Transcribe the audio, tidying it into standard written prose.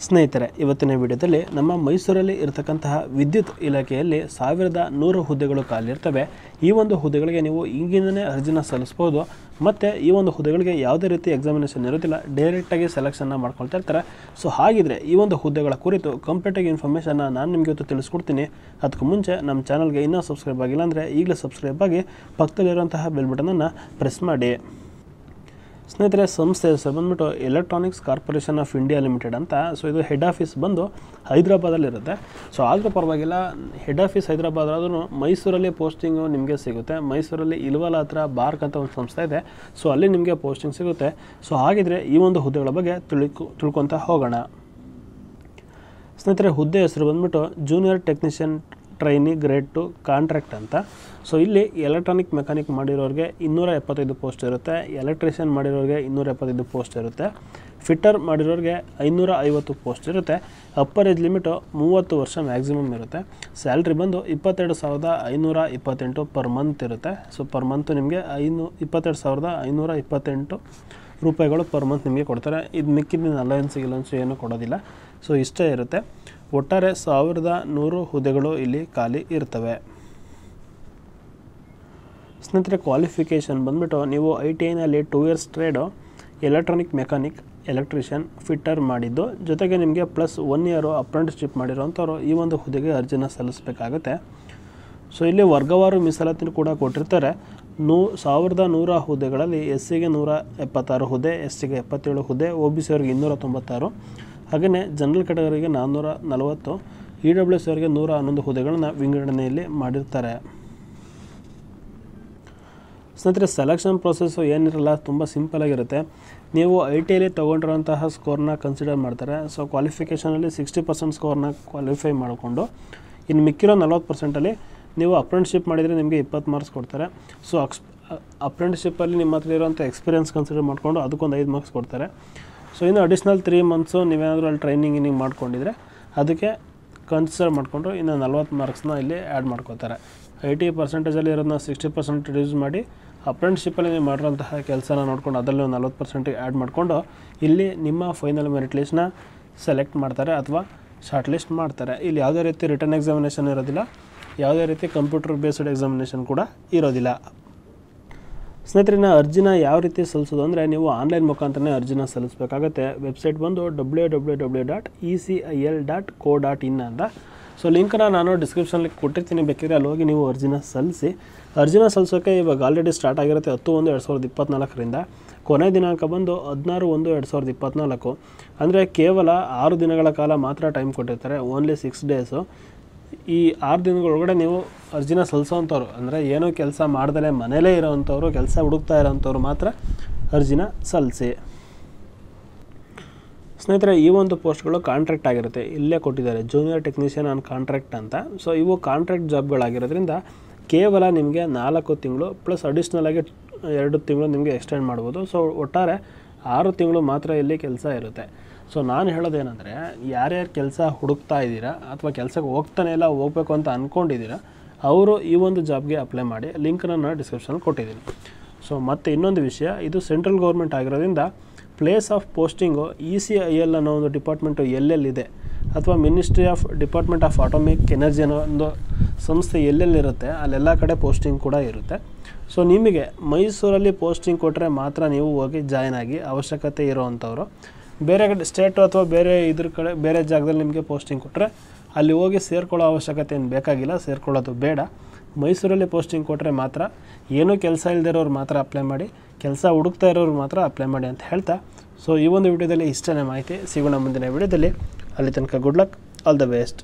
ಸ್ನೇಹಿತರೆ, ಇವತ್ತಿನ ವಿಡಿಯೋದಲ್ಲಿ ನಮ್ಮ ಮೈಸೂರಲ್ಲಿ ಇರತಕ್ಕಂತಹ ವಿದ್ಯುತ್ ಇಲಾಖೆಯಲ್ಲಿ 1100 ಹುದ್ದೆಗಳು ಖಾಲಿರ್ತವೆ. ಈ ಒಂದು ಹುದ್ದೆಗಳಿಗೆ ನೀವು ಈಗಿಂದನೇ ಅರ್ಜಿನ ಸಲ್ಲಿಸಬಹುದು. ಮತ್ತು ಈ ಒಂದು ಹುದ್ದೆಗಳಿಗೆ ಯಾವುದೇ ರೀತಿ ಎಕ್ಸಾಮಿನೇಷನ್ ಇರೋದಿಲ್ಲ, ಡೈರೆಕ್ಟಾಗಿ ಸೆಲೆಕ್ಷನ್ನ ಮಾಡ್ಕೊಳ್ತಾ ಇರ್ತಾರೆ. ಸೊ ಹಾಗಿದ್ರೆ ಈ ಒಂದು ಹುದ್ದೆಗಳ ಕುರಿತು ಕಂಪ್ಲೀಟಾಗಿ ಇನ್ಫಾರ್ಮೇಷನ್ನ ನಾನು ನಿಮಗೆ ಇವತ್ತು ತಿಳಿಸ್ಕೊಡ್ತೀನಿ. ಅದಕ್ಕೂ ಮುಂಚೆ ನಮ್ಮ ಚಾನಲ್ಗೆ ಇನ್ನೂ ಸಬ್ಸ್ಕ್ರೈಬ್ ಆಗಿಲ್ಲ ಅಂದರೆ ಈಗಲೇ ಸಬ್ಸ್ಕ್ರೈಬ್ ಆಗಿ ಪಕ್ಕದಲ್ಲಿರುವಂತಹ ಬೆಲ್ ಬಟನನ್ನು ಪ್ರೆಸ್ ಮಾಡಿ. ಸ್ನೇಹಿತರೆ, ಸಂಸ್ಥೆ ಹೆಸರು ಬಂದ್ಬಿಟ್ಟು electronics corporation of India limited ಅಂತ. ಸೊ ಇದು ಹೆಡ್ ಆಫೀಸ್ ಬಂದು ಹೈದರಾಬಾದಲ್ಲಿರುತ್ತೆ. ಸೊ ಆದರೂ ಪರವಾಗಿಲ್ಲ, ಹೆಡ್ ಆಫೀಸ್ ಹೈದರಾಬಾದ್ ಆದ್ರೂ ಮೈಸೂರಲ್ಲಿ ಪೋಸ್ಟಿಂಗು ನಿಮಗೆ ಸಿಗುತ್ತೆ. ಮೈಸೂರಲ್ಲಿ ಇಲ್ವಾಲ ಹತ್ರ ಬಾರ್ಕ್ ಅಂತ ಒಂದು ಸಂಸ್ಥೆ ಇದೆ. ಸೊ ಅಲ್ಲಿ ನಿಮಗೆ ಪೋಸ್ಟಿಂಗ್ ಸಿಗುತ್ತೆ. ಸೊ ಹಾಗಿದ್ರೆ ಈ ಒಂದು ಹುದ್ದೆಗಳ ಬಗ್ಗೆ ತಿಳ್ಕೊತಾ ಹೋಗೋಣ. ಸ್ನೇಹಿತರೆ, ಹುದ್ದೆ ಹೆಸರು ಬಂದ್ಬಿಟ್ಟು junior technician trainee grade 2 contract ಅಂತ. ಸೊ ಇಲ್ಲಿ ಎಲೆಕ್ಟ್ರಾನಿಕ್ ಮೆಕ್ಯಾನಿಕ್ ಮಾಡಿರೋರಿಗೆ 275 ಪೋಸ್ಟ್ ಇರುತ್ತೆ. ಎಲೆಕ್ಟ್ರಿಷಿಯನ್ ಮಾಡಿರೋರಿಗೆ 275 ಪೋಸ್ಟ್ ಇರುತ್ತೆ. ಫಿಟ್ಟರ್ ಮಾಡಿರೋರಿಗೆ 550 ಪೋಸ್ಟ್ ಇರುತ್ತೆ. ಅಪ್ಪರ್ ಏಜ್ ಲಿಮಿಟು 30 ವರ್ಷ ಮ್ಯಾಕ್ಸಿಮಮ್ ಇರುತ್ತೆ. ಸ್ಯಾಲ್ರಿ ಬಂದು 22,528 ಪರ್ ಮಂತ್ ಇರುತ್ತೆ. ಸೊ ಪರ್ ಮಂತ್ ನಿಮಗೆ 22,528 ರೂಪಾಯಿಗಳು ಪರ್ ಮಂತ್ ನಿಮಗೆ ಕೊಡ್ತಾರೆ. ಇದು ಮಿಕ್ಕಿದ ಅಲವೆನ್ಸ್ ಏನೂ ಕೊಡೋದಿಲ್ಲ. ಸೊ ಇಷ್ಟೇ ಇರುತ್ತೆ. ಒಟ್ಟಾರೆ 1100 ಹುದ್ದೆಗಳು ಇಲ್ಲಿ ಖಾಲಿ ಇರ್ತವೆ. ಸ್ನೇಹಿತರೆ, ಕ್ವಾಲಿಫಿಕೇಷನ್ ಬಂದ್ಬಿಟ್ಟು ನೀವು ITIನಲ್ಲಿ 2 years trade, electronic mechanic, electrician, fitter ಮಾಡಿದ್ದು, ಜೊತೆಗೆ ನಿಮಗೆ ಪ್ಲಸ್ 1 ಇಯರು ಅಪ್ರೆಂಟಿಸ್ಶಿಪ್ ಮಾಡಿರೋಂಥವ್ರು ಈ ಒಂದು ಹುದ್ದೆಗೆ ಅರ್ಜಿನ ಸಲ್ಲಿಸಬೇಕಾಗುತ್ತೆ. ಸೊ ಇಲ್ಲಿ ವರ್ಗವಾರು ಮೀಸಲಾತಿ ಕೂಡ ಕೊಟ್ಟಿರ್ತಾರೆ. 1100 ಹುದ್ದೆಗಳಲ್ಲಿ SCಗೆ 176 ಹುದ್ದೆ, STಗೆ 77 ಹುದ್ದೆ, OBC ಅವರಿಗೆ 296, ಹಾಗೆಯೇ ಜನರಲ್ ಕ್ಯಾಟಗರಿಗೆ 440, EWS ಅವರಿಗೆ 111 ಹುದ್ದೆಗಳನ್ನು ವಿಂಗಡಣೆಯಲ್ಲಿ ಮಾಡಿರ್ತಾರೆ. ಸ್ನೇಹಿತರೆ, ಸೆಲೆಕ್ಷನ್ ಪ್ರೊಸೆಸ್ಸು ಏನಿರಲ್ಲ, ತುಂಬ ಸಿಂಪಲಾಗಿರುತ್ತೆ. ನೀವು ITIಲಿ ತೊಗೊಂಡಿರೋಂತಹ ಸ್ಕೋರ್ನ ಕನ್ಸಿಡರ್ ಮಾಡ್ತಾರೆ. ಸೊ ಕ್ವಾಲಿಫಿಕೇಷನಲ್ಲಿ 60% ಸ್ಕೋರ್ನ ಕ್ವಾಲಿಫೈ ಮಾಡಿಕೊಂಡು ಇನ್ನು ಮಿಕ್ಕಿರೋ 40%ಅಲ್ಲಿ ನೀವು ಅಪ್ರೆಂಟಿಸ್ಶಿಪ್ ಮಾಡಿದರೆ ನಿಮಗೆ 20 ಮಾರ್ಕ್ಸ್ ಕೊಡ್ತಾರೆ. ಸೊ ಅಪ್ರೆಂಟಿಸ್ಶಿಪ್ಪಲ್ಲಿ ನಿಮ್ಮ ಹತ್ರ ಇರೋಂಥ ಎಕ್ಸ್ಪೀರಿಯನ್ಸ್ ಕನ್ಸಿಡರ್ ಮಾಡಿಕೊಂಡು ಅದಕ್ಕೊಂದು 5 ಮಾರ್ಕ್ಸ್ ಕೊಡ್ತಾರೆ. ಸೊ ಇನ್ನು ಅಡಿಷ್ನಲ್ 3 ಮಂತ್ಸು ನೀವೇನಾದರೂ ಅಲ್ಲಿ ಟ್ರೈನಿಂಗ್ ಮಾಡ್ಕೊಂಡಿದ್ರೆ ಅದಕ್ಕೆ ಕನ್ಸಿಡರ್ ಮಾಡಿಕೊಂಡು ಇನ್ನು 40 ಮಾರ್ಕ್ಸ್ನ ಇಲ್ಲಿ ಆ್ಯಡ್ ಮಾಡ್ಕೋತಾರೆ. 80% ಇರೋದನ್ನ 60% ರಿಡ್ಯೂಸ್ ಮಾಡಿ ಅಪ್ರೆಂಟಿಸ್ಶಿಪ್ಪಲ್ಲಿ ನೀವು ಮಾಡಿರೋಂತಹ ಕೆಲಸನ ನೋಡ್ಕೊಂಡು ಅದರಲ್ಲಿ ಒಂದು 40% ಆ್ಯಡ್ ಮಾಡಿಕೊಂಡು ಇಲ್ಲಿ ನಿಮ್ಮ ಫೈನಲ್ ಮೆರಿಟ್ ಲಿಸ್ಟ್ನ ಸೆಲೆಕ್ಟ್ ಮಾಡ್ತಾರೆ ಅಥವಾ ಶಾರ್ಟ್ ಲಿಸ್ಟ್ ಮಾಡ್ತಾರೆ. ಇಲ್ಲಿ ಯಾವುದೇ ರೀತಿ ರಿಟರ್ನ್ ಎಕ್ಸಾಮಿನೇಷನ್ ಇರೋದಿಲ್ಲ, ಯಾವುದೇ ರೀತಿ ಕಂಪ್ಯೂಟರ್ ಬೇಸ್ಡ್ ಎಕ್ಸಾಮಿನೇಷನ್ ಕೂಡ ಇರೋದಿಲ್ಲ. ಸ್ನೇಹಿತರಿನ ಅರ್ಜಿನ ಯಾವ ರೀತಿ ಸಲ್ಲಿಸೋದು ಅಂದರೆ ನೀವು ಆನ್ಲೈನ್ ಮುಖಾಂತರನೇ ಅರ್ಜಿನ ಸಲ್ಲಿಸಬೇಕಾಗತ್ತೆ. ವೆಬ್ಸೈಟ್ ಬಂದು www.ecil.co.in ಅಂತ. ಸೊ ಲಿಂಕನ್ನು ನಾನು ಡಿಸ್ಕ್ರಿಪ್ಷನಲ್ಲಿ ಕೊಟ್ಟಿರ್ತೀನಿ, ಬೇಕಿದ್ರೆ ಅಲ್ಲಿ ಹೋಗಿ ನೀವು ಅರ್ಜಿನ ಸಲ್ಲಿಸಿ. ಅರ್ಜಿನ ಸಲ್ಲಿಸೋಕ್ಕೆ ಇವಾಗ ಆಲ್ರೆಡಿ ಸ್ಟಾರ್ಟ್ ಆಗಿರುತ್ತೆ 10/1/2024ರಿಂದ. ಕೊನೆ ದಿನಾಂಕ ಬಂದು 16/1/2024. ಅಂದರೆ ಕೇವಲ 6 ದಿನಗಳ ಕಾಲ ಮಾತ್ರ ಟೈಮ್ ಕೊಟ್ಟಿರ್ತಾರೆ, ಓನ್ಲಿ 6 ಡೇಸು. ಈ 6 ದಿನಗಳೊಳಗಡೆ ನೀವು ಅರ್ಜಿನ ಸಲ್ಲಿಸೋವಂಥವ್ರು, ಅಂದರೆ ಏನೂ ಕೆಲಸ ಮಾಡ್ದಲೇ ಮನೇಲೇ ಇರೋವಂಥವ್ರು, ಕೆಲಸ ಹುಡುಕ್ತಾ ಇರೋವಂಥವ್ರು ಮಾತ್ರ ಅರ್ಜಿನ ಸಲ್ಲಿಸಿ. ಸ್ನೇಹಿತರೆ, ಈ ಒಂದು ಪೋಸ್ಟ್ಗಳು ಕಾಂಟ್ರಾಕ್ಟ್ ಆಗಿರುತ್ತೆ. ಇಲ್ಲೇ ಕೊಟ್ಟಿದ್ದಾರೆ ಜೂನಿಯರ್ ಟೆಕ್ನಿಷಿಯನ್ ಆನ್ ಕಾಂಟ್ರಾಕ್ಟ್ ಅಂತ. ಸೊ ಇವು ಕಾಂಟ್ರಾಕ್ಟ್ ಜಾಬ್ಗಳಾಗಿರೋದ್ರಿಂದ ಕೇವಲ ನಿಮಗೆ 4 ತಿಂಗಳು ಪ್ಲಸ್ ಅಡಿಷ್ನಲ್ ಆಗಿ 2 ತಿಂಗಳು ನಿಮಗೆ ಎಕ್ಸ್ಟೆಂಡ್ ಮಾಡ್ಬೋದು. ಸೊ ಒಟ್ಟಾರೆ 6 ತಿಂಗಳು ಮಾತ್ರ ಇಲ್ಲಿ ಕೆಲಸ ಇರುತ್ತೆ. ಸೊ ನಾನು ಹೇಳೋದೇನೆಂದರೆ, ಯಾರ್ಯಾರು ಕೆಲಸ ಹುಡುಕ್ತಾ ಇದ್ದೀರಾ ಅಥವಾ ಕೆಲಸಕ್ಕೆ ಹೋಗ್ತಾನೆ ಇಲ್ಲ, ಹೋಗಬೇಕು ಅಂತ ಅಂದ್ಕೊಂಡಿದ್ದೀರಾ, ಅವರು ಈ ಒಂದು ಜಾಬ್ಗೆ ಅಪ್ಲೈ ಮಾಡಿ. ಲಿಂಕನ್ನು ನಾನು ಡಿಸ್ಕ್ರಿಪ್ಷನಲ್ಲಿ ಕೊಟ್ಟಿದ್ದೀನಿ. ಸೊ ಮತ್ತು ಇನ್ನೊಂದು ವಿಷಯ, ಇದು ಸೆಂಟ್ರಲ್ ಗೌರ್ಮೆಂಟ್ ಆಗಿರೋದ್ರಿಂದ ಪ್ಲೇಸ್ ಆಫ್ ಪೋಸ್ಟಿಂಗು ECIL ಅನ್ನೋ ಒಂದು ಡಿಪಾರ್ಟ್ಮೆಂಟು ಎಲ್ಲೆಲ್ಲಿದೆ ಅಥವಾ ಡಿಪಾರ್ಟ್ಮೆಂಟ್ ಆಫ್ ಅಟಾಮಿಕ್ ಎನರ್ಜಿ ಅನ್ನೋ ಒಂದು ಸಂಸ್ಥೆ ಎಲ್ಲೆಲ್ಲಿರುತ್ತೆ ಅಲ್ಲೆಲ್ಲ ಕಡೆ ಪೋಸ್ಟಿಂಗ್ ಕೂಡ ಇರುತ್ತೆ. ಸೊ ನಿಮಗೆ ಮೈಸೂರಲ್ಲಿ ಪೋಸ್ಟಿಂಗ್ ಕೊಟ್ಟರೆ ಮಾತ್ರ ನೀವು ಹೋಗಿ ಜಾಯ್ನ್ ಆಗಿ, ಅವಶ್ಯಕತೆ ಇರೋವಂಥವ್ರು ಬೇರೆ ಕಡೆ ಸ್ಟೇಟು ಅಥವಾ ಬೇರೆ ಜಾಗದಲ್ಲಿ ನಿಮಗೆ ಪೋಸ್ಟಿಂಗ್ ಕೊಟ್ಟರೆ ಅಲ್ಲಿ ಹೋಗಿ ಸೇರ್ಕೊಳ್ಳೋ ಅವಶ್ಯಕತೆ ಏನು ಬೇಕಾಗಿಲ್ಲ, ಸೇರ್ಕೊಳ್ಳೋದು ಬೇಡ. ಮೈಸೂರಲ್ಲಿ ಪೋಸ್ಟಿಂಗ್ ಕೊಟ್ಟರೆ ಮಾತ್ರ, ಏನೂ ಕೆಲಸ ಇಲ್ಲದಿರೋರು ಮಾತ್ರ ಅಪ್ಲೈ ಮಾಡಿ, ಕೆಲಸ ಹುಡುಕ್ತಾ ಇರೋರು ಮಾತ್ರ ಅಪ್ಲೈ ಮಾಡಿ ಅಂತ ಹೇಳ್ತಾ, ಸೊ ಈ ಒಂದು ವಿಡಿಯೋದಲ್ಲಿ ಇಷ್ಟನೇ ಮಾಹಿತಿ. ಸಿಗೋಣ ಮುಂದಿನ ವಿಡಿಯೋದಲ್ಲಿ. ಅಲ್ಲಿ ತನಕ good luck, all the best.